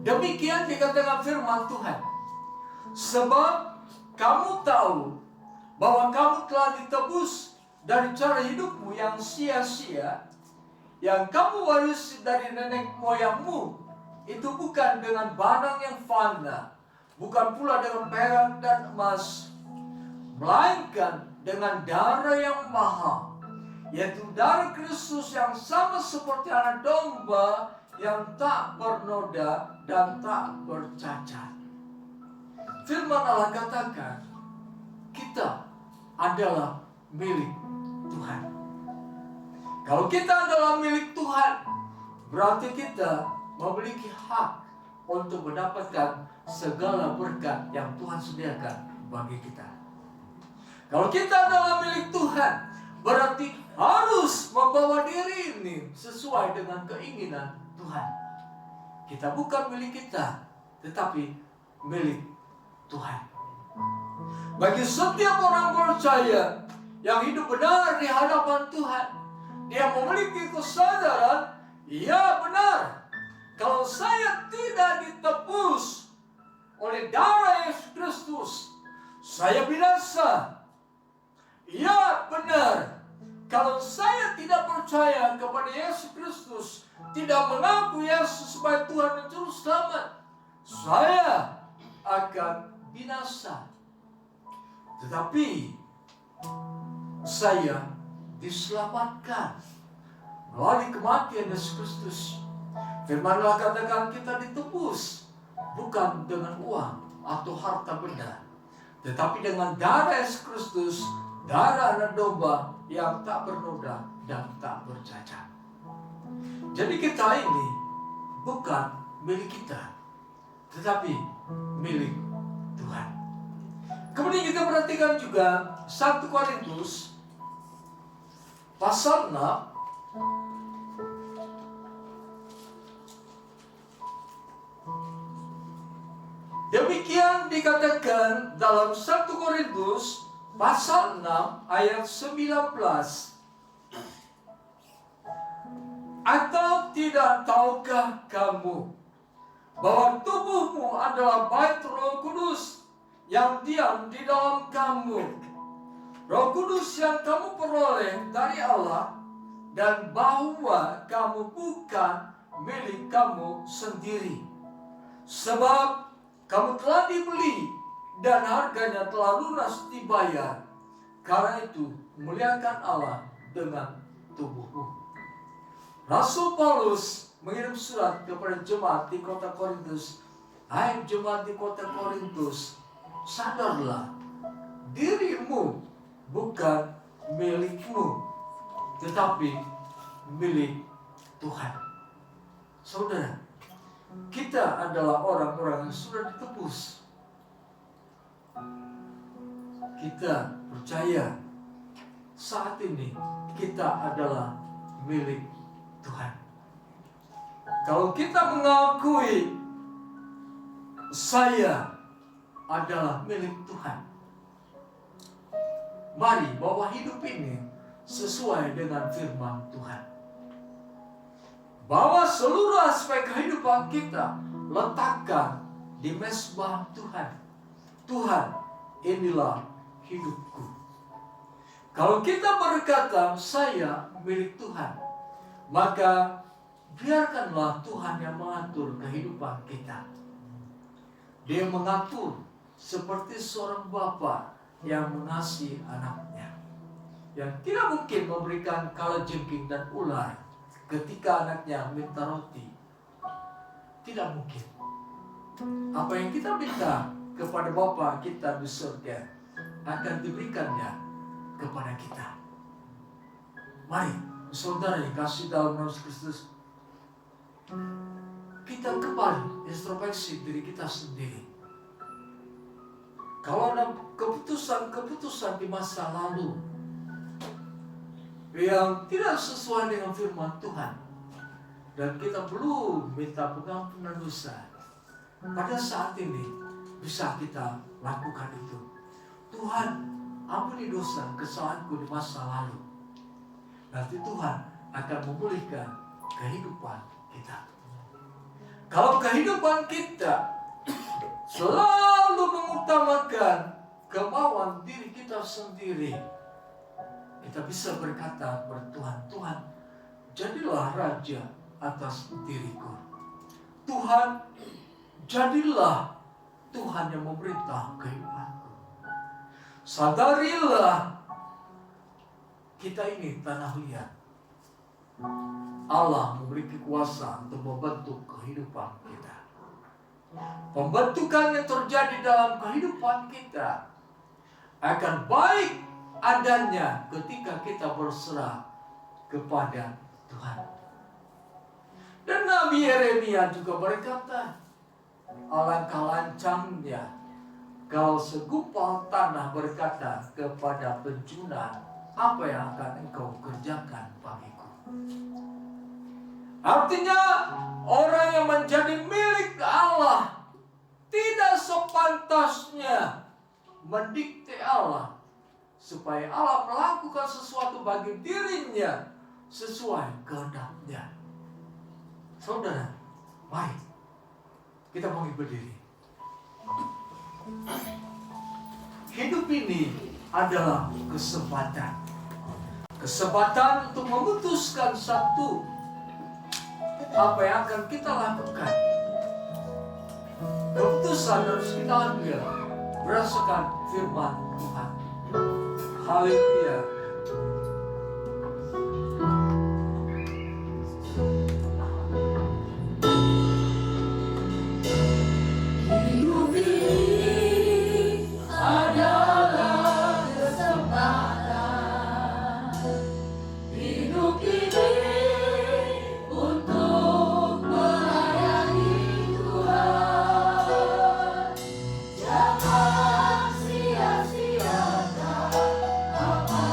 Speaker 3: Demikian dikatakan firman Tuhan. Sebab kamu tahu bahwa kamu telah ditebus dari cara hidupmu yang sia-sia, yang kamu warisi dari nenek moyangmu. Itu bukan dengan barang yang fana, bukan pula dengan perak dan emas, melainkan dengan darah yang mahal, yaitu darah Kristus yang sama seperti anak domba yang tak bernoda dan tak bercacat. Firman Allah katakan, kita adalah milik Tuhan. Kalau kita adalah milik Tuhan, berarti kita memiliki hak untuk mendapatkan segala berkat yang Tuhan sediakan bagi kita. Kalau kita adalah milik Tuhan, berarti harus membawa diri ini sesuai dengan keinginan Tuhan. Kita bukan milik kita, tetapi milik Tuhan. Bagi setiap orang percaya yang hidup benar di hadapan Tuhan, dia memiliki kesadaran, ya benar, kalau saya tidak ditebus oleh darah Yesus Kristus, saya binasa. Ya benar, kalau saya tidak percaya kepada Yesus Kristus, tidak mengaku Yesus sebagai Tuhan dan Juru Selamat, saya akan binasa. Tetapi saya diselamatkan melalui kematian Yesus Kristus. Firman Allah katakan kita ditebus bukan dengan uang atau harta benda, tetapi dengan darah Yesus Kristus, darah anak domba yang tak bernoda dan tak bercacat. Jadi kita ini bukan milik kita, tetapi milik Tuhan. Kemudian kita perhatikan juga 1 Korintus pasal 6 demikian dikatakan dalam 1 Korintus pasal 6 ayat 19. Atau tidak tahukah kamu bahwa tubuhmu adalah bait Roh Kudus yang diam di dalam kamu, Roh Kudus yang kamu peroleh dari Allah, dan bahwa kamu bukan milik kamu sendiri, sebab kamu telah dibeli dan harganya telah lunas dibayar. Karena itu muliakan Allah dengan tubuhmu. Rasul Paulus mengirim surat kepada jemaat di kota Korintus. Hai jemaat di kota Korintus, sadarlah, dirimu bukan milikmu, tetapi milik Tuhan. Saudara, kita adalah orang-orang yang sudah ditebus. Kita percaya saat ini kita adalah milik Tuhan. Kalau kita mengakui saya adalah milik Tuhan, mari bawa hidup ini sesuai dengan firman Tuhan. Bawa seluruh aspek kehidupan kita, letakkan di mezbah Tuhan. Tuhan, inilah hidupku. Kalau kita berkata saya milik Tuhan, maka biarkanlah Tuhan yang mengatur kehidupan kita. Dia mengatur seperti seorang bapa yang mengasihi anaknya, yang tidak mungkin memberikan kalajengking dan ular ketika anaknya minta roti. Tidak mungkin. Apa yang kita minta kepada Bapa kita di surga akan diberikannya kepada kita. Mari, saudara yang kasih dalam nama Kristus, kita kembali introspeksi diri kita sendiri. Kalau ada keputusan-keputusan di masa lalu yang tidak sesuai dengan firman Tuhan, dan kita belum minta pengampunan dosa, pada saat ini bisa kita lakukan itu. Tuhan, ampuni dosa kesalahanku di masa lalu. Nanti Tuhan akan memulihkan kehidupan kita. Kalau kehidupan kita selalu mengutamakan kemauan diri kita sendiri, kita bisa berkata kepada Tuhan, Tuhan, jadilah raja atas diriku. Tuhan, jadilah Tuhan yang memerintah kehidupanku. Sadarilah kita ini tanah liat. Allah memberi kuasa untuk membentuk kehidupan kita. Pembentukan yang terjadi dalam kehidupan kita akan baik adanya ketika kita berserah kepada Tuhan. Dan Nabi Yeremia juga berkata, alangkah lancangnya kalau segumpal tanah berkata kepada pencuna, apa yang akan engkau kerjakan bagiku? Artinya orang yang menjadi milik Allah tidak sepantasnya mendikte Allah supaya Allah melakukan sesuatu bagi dirinya sesuai kehendaknya. Saudara, mari kita mau berdiri. Hidup ini adalah kesempatan. Kesempatan untuk memutuskan satu apa yang akan kita lakukan. Keputusan harus kita ambil berdasarkan firman Tuhan. Haleluya.
Speaker 1: Jangan sia-siakan apa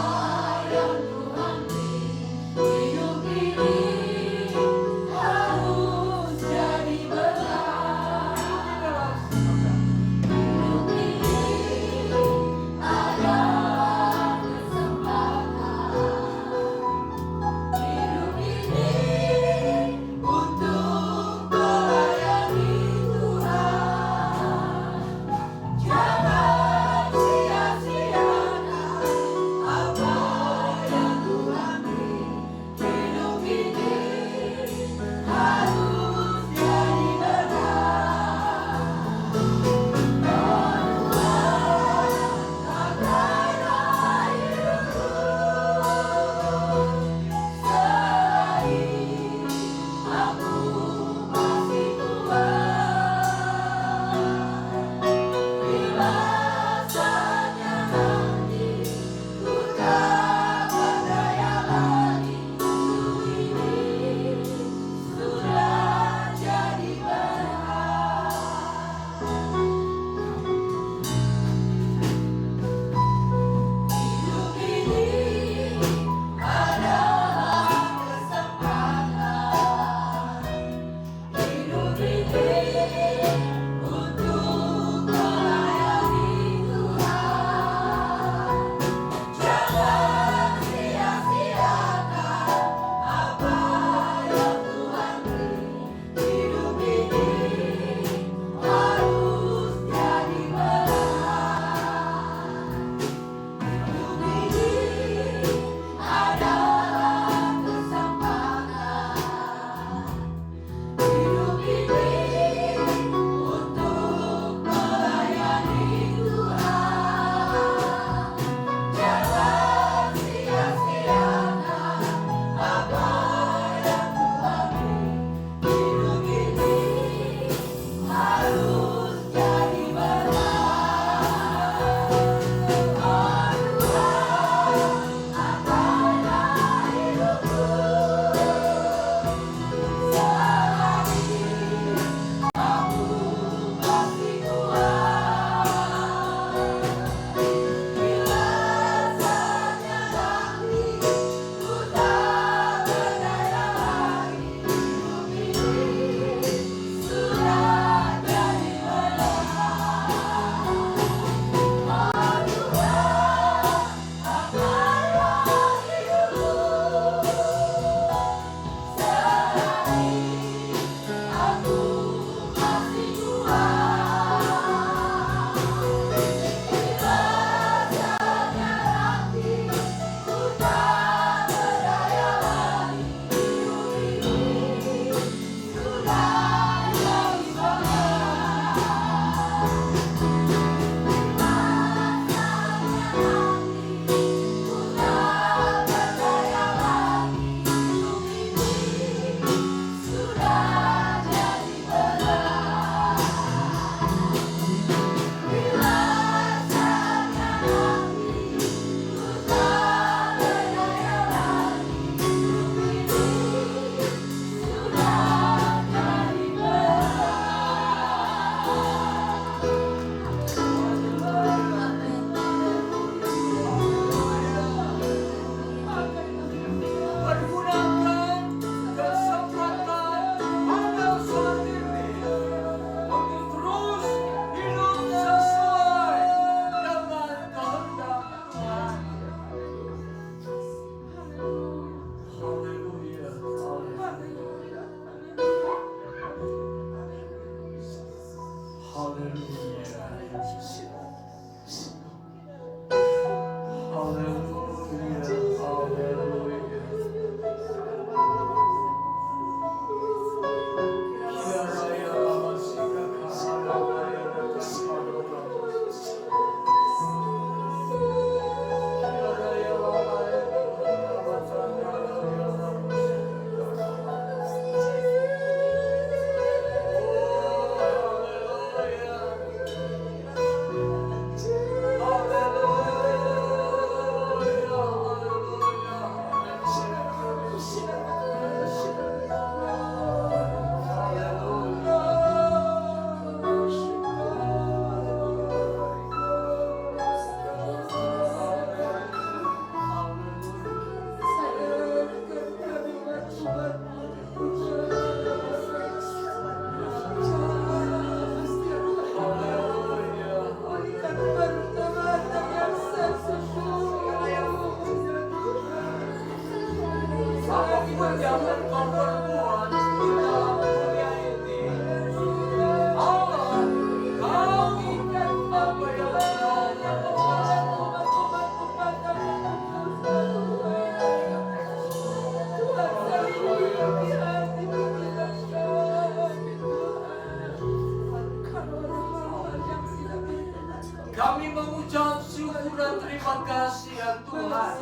Speaker 3: Kami mengucap syukur dan terima kasih ya Tuhan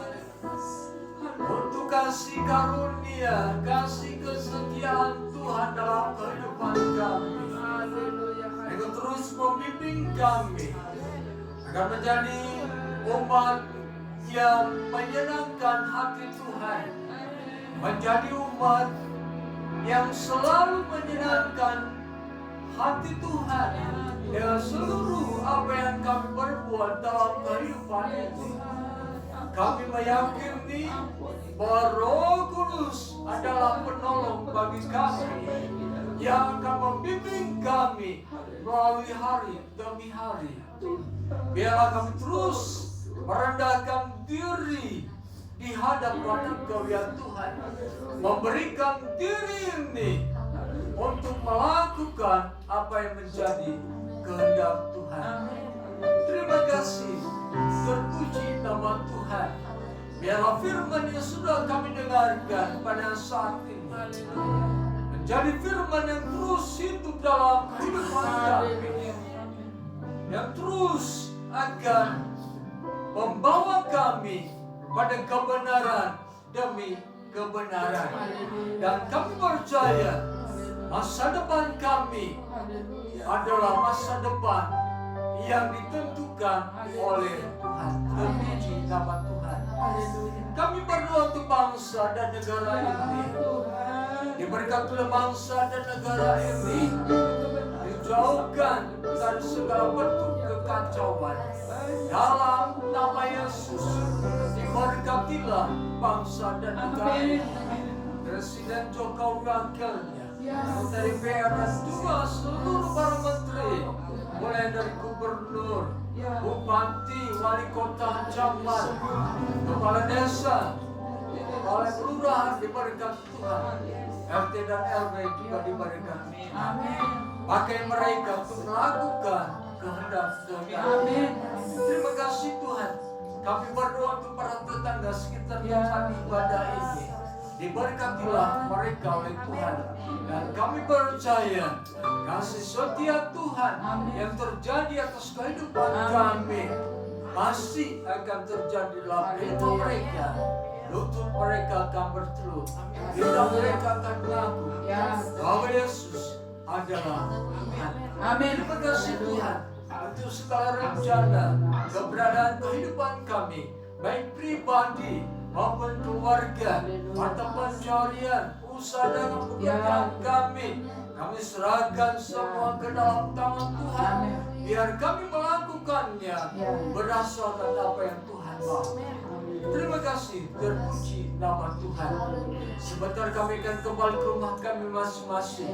Speaker 3: untuk kasih karunia, kasih kesetiaan Tuhan dalam kehidupan kami. Engkau terus membimbing kami agar menjadi umat yang menyenangkan hati Tuhan, menjadi umat yang selalu menyenangkan hati Tuhan dengan seluruh apa yang kami perbuat dalam kehidupan ini. Kami meyakini bahwa Roh Kudus adalah penolong bagi kami yang akan membimbing kami melalui hari demi hari. Biarlah kami terus merendahkan diri di hadapan Engkau ya Tuhan, memberikan diri ini untuk melakukan apa yang menjadi kehendak Tuhan. Terima kasih, terpuji nama Tuhan. Biarlah firman yang sudah kami dengarkan pada saat ini menjadi firman yang terus hidup dalam kehidupan kami, yang terus akan membawa kami pada kebenaran demi kebenaran. Dan kami percaya masa depan kami adalah masa depan yang ditentukan oleh Tuhan. Terpuji nama Tuhan. Kami berdoa untuk bangsa dan negara ini. Diberkatilah bangsa dan negara ini, dijauhkan dari segala bentuk kekacauan. Dalam nama Yesus, diberkatilah bangsa dan negara ini. Presiden Jokowi wakilnya, dari DPR dan juga seluruh para menteri, mulai dari gubernur, bupati, wali kota, camat, kepala desa, kepala kelurahan diberkati Tuhan. RT dan RW juga diberkati. Pakai mereka untuk melakukan kehendak Tuhan. Terima kasih Tuhan. Kami berdoa untuk para tetangga sekitar tempat ibadah ini. Diberkatilah mereka oleh Tuhan. Dan kami percaya kasih setia Tuhan yang terjadi atas kehidupan kami masih akan terjadi dalam kehidupan mereka. Lutut mereka akan bertelur, lidah mereka akan mengaku bahwa Yesus adalah Tuhan. Terima kasih Tuhan untuk segala rencana keberadaan kehidupan kami, baik pribadi maupun keluarga, mata pencarian, usaha dan pekerjaan kami. Kami serahkan semua ke dalam tangan Tuhan. Biar kami melakukannya berdasarkan apa yang Tuhan mau. Terima kasih, terpuji nama Tuhan. Sebentar kami akan kembali ke rumah kami masing-masing.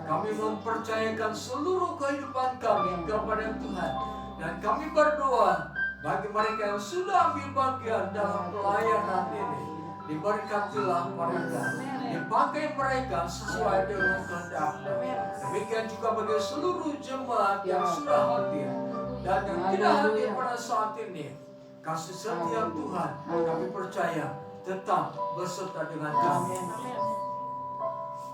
Speaker 3: Kami mempercayakan seluruh kehidupan kami kepada Tuhan. Dan kami berdoa bagi mereka yang sudah ambil bagian dalam pelayanan ini. Diberkatilah mereka, dipakai mereka sesuai dengan kehendak. Demikian juga bagi seluruh jemaat yang sudah hadir dan yang tidak hadir pada saat ini. Kasih setia Tuhan, kami percaya tetap beserta dengan kami.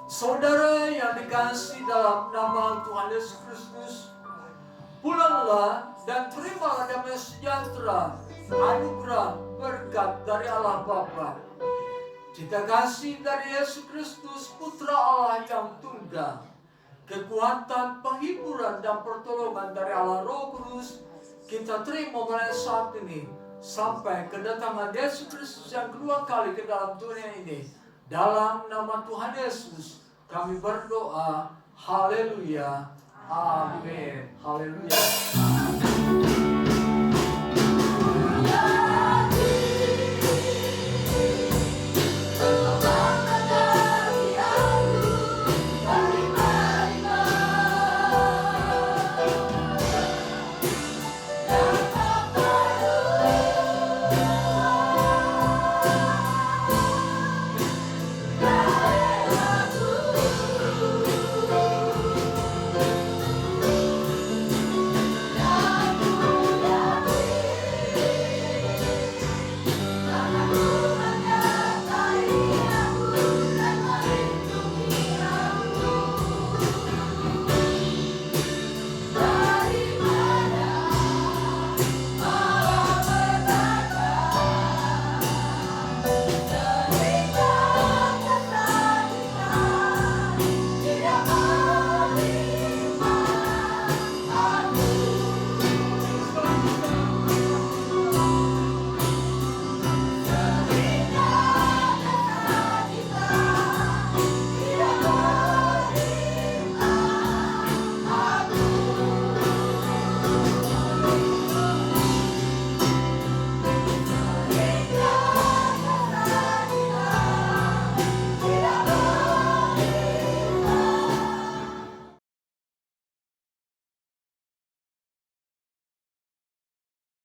Speaker 3: Saudara yang dikasihi dalam nama Tuhan Yesus Kristus, pulanglah dan terimalah damai sejahtera, anugerah, berkat dari Allah Bapa, cinta kasih dari Yesus Kristus Putra Allah yang tunggal, kekuatan, penghiburan dan pertolongan dari Allah Roh Kudus kita terima mulai saat ini sampai kedatangan Yesus Kristus yang kedua kali ke dalam dunia ini. Dalam nama Tuhan Yesus kami berdoa. Haleluya. Amin. Haleluya.